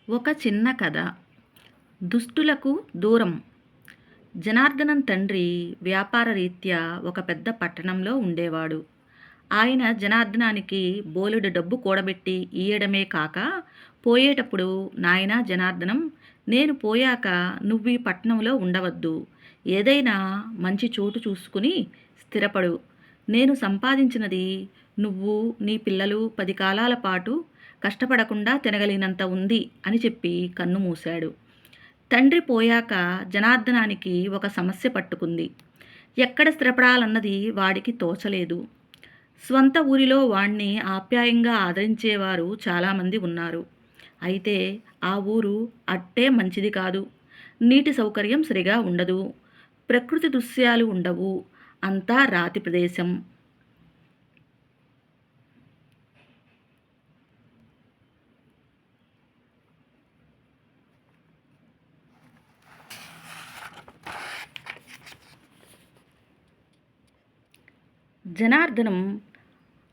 ఒక చిన్న కథ. దుష్టులకు దూరం. జనార్దనం తండ్రి వ్యాపార రీత్యా ఒక పెద్ద పట్టణంలో ఉండేవాడు. ఆయన జనార్దనానికి బోలెడు డబ్బు కూడబెట్టి ఇయ్యడమే కాక, పోయేటప్పుడు నాయనా జనార్దనం, నేను పోయాక నువ్వీ పట్నంలో ఉండవద్దు. ఏదైనా మంచి చోటు చూసుకుని స్థిరపడు. నేను సంపాదించినది నువ్వు నీ పిల్లలు 10 కాలాల పాటు కష్టపడకుండా తినగలిగినంత ఉంది అని చెప్పి కన్ను మూశాడు. తండ్రి పోయాక జనార్దనానికి ఒక సమస్య పట్టుకుంది. ఎక్కడ స్థిరపడాలన్నది వాడికి తోచలేదు. స్వంత ఊరిలో వాణ్ణి ఆప్యాయంగా ఆదరించేవారు చాలామంది ఉన్నారు. అయితే ఆ ఊరు అట్టే మంచిది కాదు. నీటి సౌకర్యం సరిగా ఉండదు. ప్రకృతి దృశ్యాలు ఉండవు. అంతా రాతి ప్రదేశం. జనార్దనం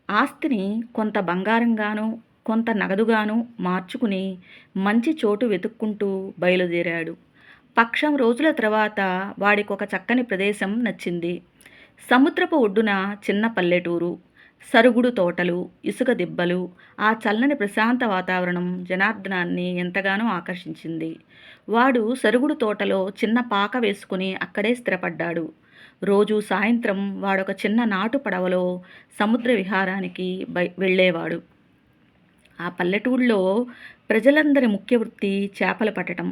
ఆస్తిని కొంత బంగారంగాను, కొంత నగదుగాను మార్చుకుని మంచి చోటు వెతుక్కుంటూ బయలుదేరాడు. పక్షం రోజుల తర్వాత వాడికొక చక్కని ప్రదేశం నచ్చింది. సముద్రపు ఒడ్డున చిన్న పల్లెటూరు, సరుగుడు తోటలు, ఇసుక దిబ్బలు, ఆ చల్లని ప్రశాంత వాతావరణం జనార్దనాన్ని ఎంతగానో ఆకర్షించింది. వాడు సరుగుడు తోటలో చిన్న పాక వేసుకుని అక్కడే స్థిరపడ్డాడు. రోజూ సాయంత్రం వాడొక చిన్న నాటు పడవలో సముద్ర విహారానికి వెళ్ళేవాడు. ఆ పల్లెటూళ్ళలో ప్రజలందరి ముఖ్య వృత్తి చేపలు పట్టటం.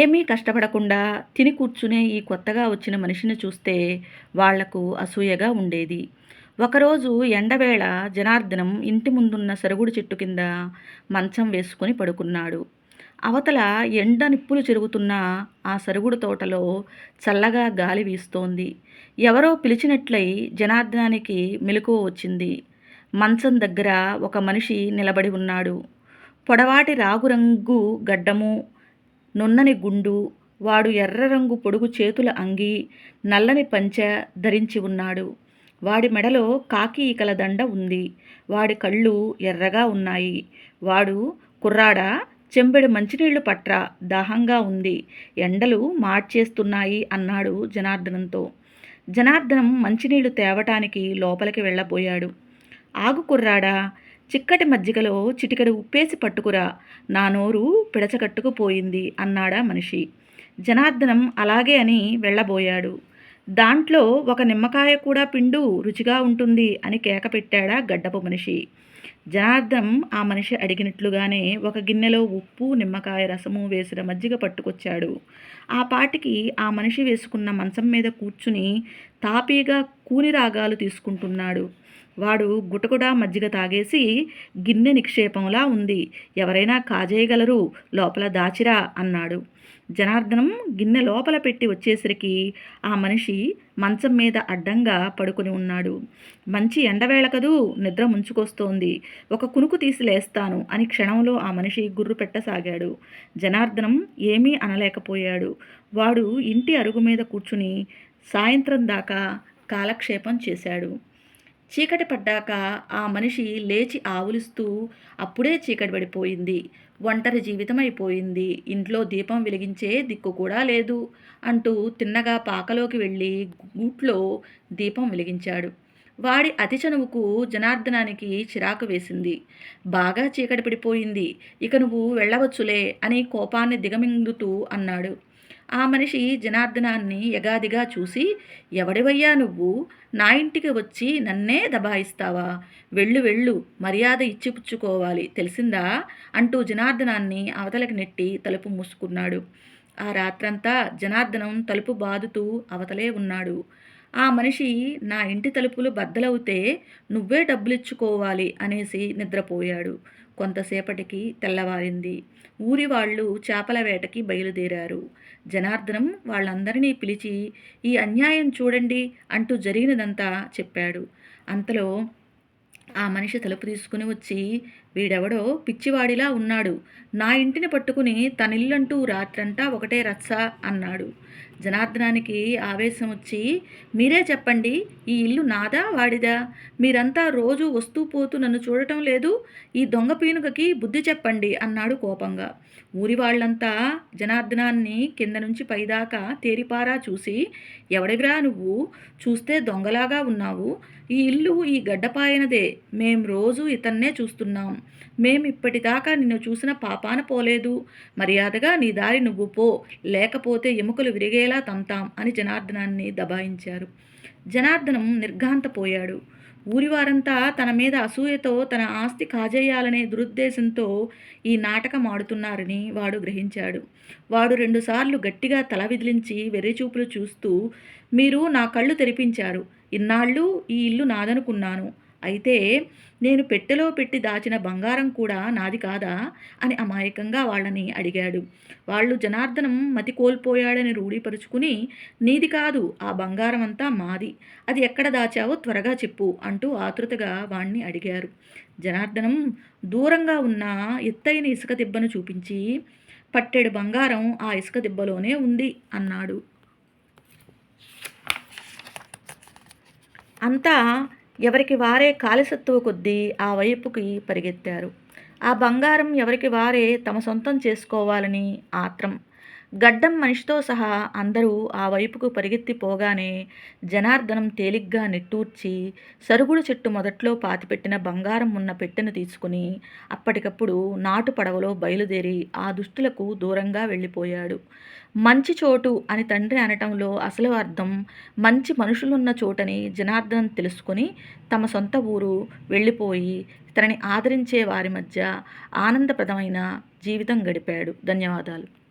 ఏమీ కష్టపడకుండా తిని కూర్చునే ఈ కొత్తగా వచ్చిన మనిషిని చూస్తే వాళ్లకు అసూయగా ఉండేది. ఒకరోజు ఎండవేళ జనార్దనం ఇంటి ముందున్న సరుగుడు చెట్టు కింద మంచం వేసుకుని పడుకున్నాడు. అవతల ఎండ నిప్పులు చెరుగుతున్న ఆ సరుగుడు తోటలో చల్లగా గాలి వీస్తోంది. ఎవరో పిలిచినట్లయి జనార్దనానికి మెలకువ వచ్చింది. మంచం దగ్గర ఒక మనిషి నిలబడి ఉన్నాడు. పొడవాటి రాగురంగు గడ్డము, నున్నని గుండు. వాడు ఎర్ర రంగు పొడుగు చేతుల అంగీ, నల్లని పంచె ధరించి ఉన్నాడు. వాడి మెడలో కాకి ఈకల దండ ఉంది. వాడి కళ్ళు ఎర్రగా ఉన్నాయి. వాడు, కుర్రాడా, చెంబెడు మంచినీళ్లు పట్రా, దాహంగా ఉంది, ఎండలు మార్చేస్తున్నాయి అన్నాడు జనార్దనంతో. జనార్దనం మంచినీళ్లు తేవటానికి లోపలికి వెళ్ళబోయాడు. ఆగు కుర్రాడా, చిక్కటి మజ్జిగలో చిటికెడు ఉప్పేసి పట్టుకురా, నా నోరు పిడచకట్టుకుపోయింది అన్నాడా మనిషి. జనార్దనం అలాగే అని వెళ్ళబోయాడు. దాంట్లో ఒక నిమ్మకాయ కూడా పిండు, రుచిగా ఉంటుంది అని కేక పెట్టాడా గడ్డపు మనిషి. జనార్దనం ఆ మనిషి అడిగినట్లుగానే ఒక గిన్నెలో ఉప్పు, నిమ్మకాయ రసము వేసిన మజ్జిగ పట్టుకొచ్చాడు. ఆ పాటికి ఆ మనిషి వేసుకున్న మంచం మీద కూర్చుని తాపీగా కూని రాగాలు తీసుకుంటున్నాడు. వాడు గుటగుడా మజ్జిగ తాగేసి, గిన్నె నిక్షేపంలా ఉంది, ఎవరైనా కాజేయగలరు, లోపల దాచిరా అన్నాడు. జనార్దనం గిన్నె లోపల పెట్టి వచ్చేసరికి ఆ మనిషి మంచం మీద అడ్డంగా పడుకుని ఉన్నాడు. మంచి ఎండవేళ కదూ, నిద్ర ముంచుకొస్తోంది, ఒక కునుకు తీసి లేస్తాను అని క్షణంలో ఆ మనిషి గుర్రు పెట్టసాగాడు. జనార్దనం ఏమీ అనలేకపోయాడు. వాడు ఇంటి అరుగు మీద కూర్చుని సాయంత్రం దాకా కాలక్షేపం చేశాడు. చీకటి పడ్డాక ఆ మనిషి లేచి ఆవులిస్తూ, అప్పుడే చీకటి పడిపోయింది, ఒంటరి జీవితం అయిపోయింది, ఇంట్లో దీపం వెలిగించే దిక్కు కూడా లేదు అంటూ తిన్నగా పాకలోకి వెళ్ళి గూట్లో దీపం వెలిగించాడు. వాడి అతి చనువుకు జనార్దనానికి చిరాకు వేసింది. బాగా చీకటి పడిపోయింది, ఇక నువ్వు వెళ్ళవచ్చులే అని కోపాన్ని దిగమింగుతూ అన్నాడు. ఆ మనిషి జనార్దనాన్ని యగాదిగా చూసి, ఎవడివయ్యా నువ్వు, నా ఇంటికి వచ్చి నన్నే దబాయిస్తావా, వెళ్ళు వెళ్ళు, మర్యాద ఇచ్చిపుచ్చుకోవాలి, తెలిసిందా అంటూ జనార్దనాన్ని అవతలకి నెట్టి తలుపు మూసుకున్నాడు. ఆ రాత్రంతా జనార్దనం తలుపు బాదుతూ అవతలే ఉన్నాడు. ఆ మనిషి, నా ఇంటి తలుపులు బద్దలవుతే నువ్వే డబ్బులిచ్చుకోవాలి అనేసి నిద్రపోయాడు. కొంతసేపటికి తెల్లవారింది. ఊరి వాళ్ళు చేపల వేటకి బయలుదేరారు. జనార్దనం వాళ్ళందరినీ పిలిచి, ఈ అన్యాయం చూడండి అంటూ జరిగినదంతా చెప్పాడు. అంతలో ఆ మనిషి తలుపు తీసుకుని వచ్చి, వీడెవడో పిచ్చివాడిలా ఉన్నాడు. నా ఇంటిని పట్టుకుని తనిల్లంటూ రాత్రంతా ఒకటే రచ్చ అన్నాడు. జనార్దనానికి ఆవేశం వచ్చి, మీరే చెప్పండి, ఈ ఇల్లు నాదా వాడిదా? మీరంతా రోజూ వస్తూ పోతూ నన్ను చూడటం లేదు. ఈ దొంగ పీనుగకి బుద్ధి చెప్పండి అన్నాడు కోపంగా. ఊరి వాళ్ళంతా జనార్దనాన్ని కింద నుంచి పైదాకా తేరిపారా చూసి, ఎవడివిరా నువ్వు? చూస్తే దొంగలాగా ఉన్నావు. ఈ ఇల్లు ఈ గడ్డపాయనదే. మేం రోజూ ఇతన్నే చూస్తున్నాం. మేమిప్పటిదాకా నిన్ను చూసిన పాపాన పోలేదు. మర్యాదగా నీ దారి నువ్వు పో, లేకపోతే ఎముకలు విరిగేలా తంతాం అని జనార్దనాన్ని దబాయించారు. జనార్దనం నిర్ఘాంతపోయాడు. ఊరివారంతా తన మీద అసూయతో తన ఆస్తి కాజేయాలనే దురుద్దేశంతో ఈ నాటకం ఆడుతున్నారని వాడు గ్రహించాడు. వాడు రెండుసార్లు గట్టిగా తల విదిలించి వెర్రిచూపులు చూస్తూ, మీరు నా కళ్ళు తెరిపించారు. ఇన్నాళ్ళు ఈ ఇల్లు నాదనుకున్నాను. అయితే నేను పెట్టెలో పెట్టి దాచిన బంగారం కూడా నాది కాదా అని అమాయకంగా వాళ్ళని అడిగాడు. వాళ్ళు జనార్దనం మతి కోల్పోయాడని రూఢీపరుచుకుని, నీది కాదు, ఆ బంగారం అంతా మాది. అది ఎక్కడ దాచావో త్వరగా చెప్పు అంటూ ఆతృతగా వాణ్ణి అడిగారు. జనార్దనం దూరంగా ఉన్న ఎత్తైన ఇసుక దిబ్బను చూపించి, పట్టెడు బంగారం ఆ ఇసుక దిబ్బలోనే ఉంది అన్నాడు. అంతా ఎవరికి వారే కాలిసత్తువ కొద్దీ ఆ వైపుకి పరిగెత్తారు. ఆ బంగారం ఎవరికి వారే తమ సొంతం చేసుకోవాలని ఆత్రం. గడ్డం మనిషితో సహా అందరూ ఆ వైపుకు పరిగెత్తిపోగానే జనార్దనం తేలిగ్గా నిట్టూర్చి సరుగుడు చెట్టు మొదట్లో పాతిపెట్టిన బంగారం ఉన్న పెట్టెను తీసుకుని అప్పటికప్పుడు నాటు పడవలో బయలుదేరి ఆ దుష్టులకు దూరంగా వెళ్ళిపోయాడు. మంచి చోటు అని తండ్రి అనటంలో అసలు అర్థం మంచి మనుషులున్న చోటని జనార్దనం తెలుసుకుని తమ సొంత ఊరు వెళ్ళిపోయి తనని ఆదరించే వారి మధ్య ఆనందప్రదమైన జీవితం గడిపాడు. ధన్యవాదాలు.